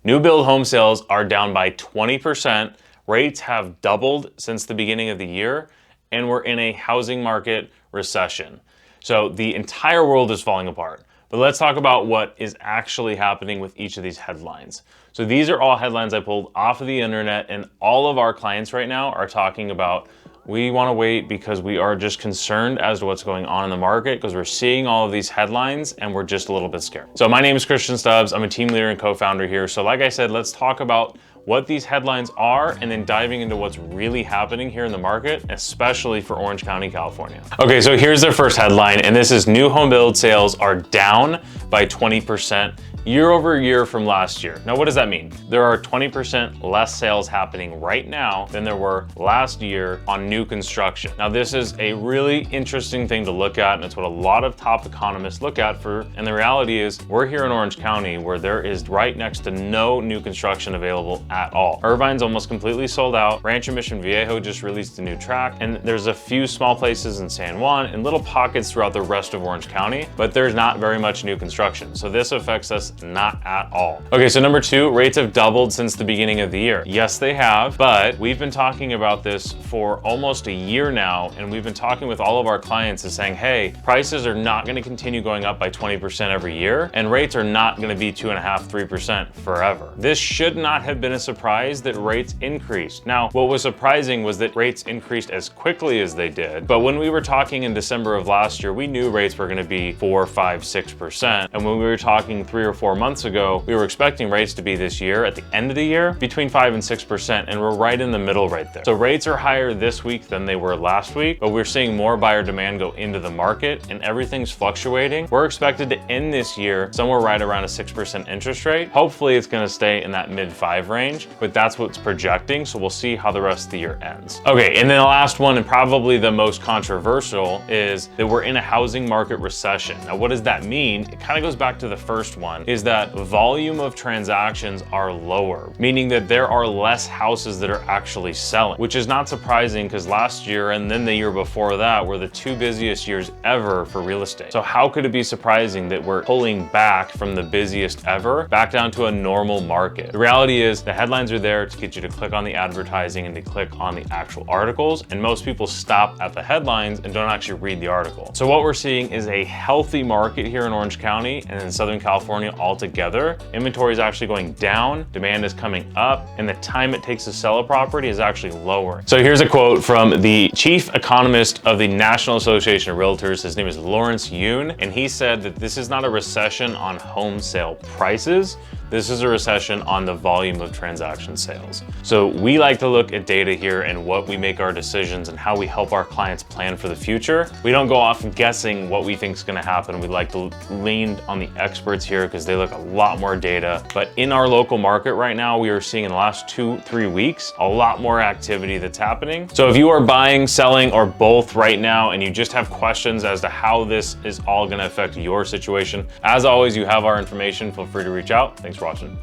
New build home sales are down by 20%. Rates have doubled since the beginning of the year, and we're in a housing market recession. So the entire world is falling apart. But let's talk about what is actually happening with each of these headlines. So these are all headlines I pulled off of the internet, and all of our clients right now are talking about, we want to wait because we are just concerned as to what's going on in the market because we're seeing all of these headlines and we're just a little bit scared. So my name is Stubbs. I'm a team leader and co-founder here. So like I said, let's talk about what these headlines are and then diving into what's really happening here in the market, especially for Orange County, California. Okay, so here's their first headline, and this is new home build sales are down by 20% year over year from last year. Now, what does that mean? There are 20% less sales happening right now than there were last year on new construction. Now, this is a really interesting thing to look at, and it's what a lot of top economists look at for, and the reality is we're here in Orange County where there is right next to no new construction available at all. Irvine's almost completely sold out. Rancho Mission Viejo just released a new tract, and there's a few small places in San Juan and little pockets throughout the rest of Orange County, but there's not very much new construction. So this affects us not at all. Okay, so number two, rates have doubled since the beginning of the year. Yes, they have, but we've been talking about this for almost a year now, and we've been talking with all of our clients and saying, hey, prices are not gonna continue going up by 20% every year, and rates are not gonna be 2.5%, 3% forever. This should not have been a surprise that rates increased. Now, what was surprising was that rates increased as quickly as they did, but when we were talking in December of last year, we knew rates were gonna be 4, 5, 6%, and when we were talking 3 or 4 months ago, we were expecting rates to be this year, at the end of the year, between 5 and 6%, and we're right in the middle right there. So rates are higher this week than they were last week, but we're seeing more buyer demand go into the market, and everything's fluctuating. We're expected to end this year somewhere right around a 6% interest rate. Hopefully it's gonna stay in that mid-5 range, but that's what's projecting, so we'll see how the rest of the year ends. Okay, and then the last one, and probably the most controversial, is that we're in a housing market recession. Now, what does that mean? It kind of goes back to the first one, is that volume of transactions are lower, meaning that there are less houses that are actually selling, which is not surprising because last year and then the year before that were the 2 busiest years ever for real estate. So how could it be surprising that we're pulling back from the busiest ever back down to a normal market? The reality is the headlines are there to get you to click on the advertising and to click on the actual articles, and most people stop at the headlines and don't actually read the article. So what we're seeing is a healthy market here in Orange County and in Southern California altogether. Inventory is actually going down, demand is coming up, and the time it takes to sell a property is actually lowering. So here's a quote from the chief economist of the National Association of Realtors. His name is Lawrence Yoon, and he said that this is not a recession on home sale prices. This is a recession on the volume of transaction sales. So we like to look at data here and what we make our decisions and how we help our clients plan for the future. We don't go off guessing what we think is gonna happen. We like to lean on the experts here because they look at a lot more data. But in our local market right now, we are seeing in the last 2-3 weeks, a lot more activity that's happening. So if you are buying, selling, or both right now, and you just have questions as to how this is all gonna affect your situation, as always, you have our information. Feel free to reach out. Thanks for watching.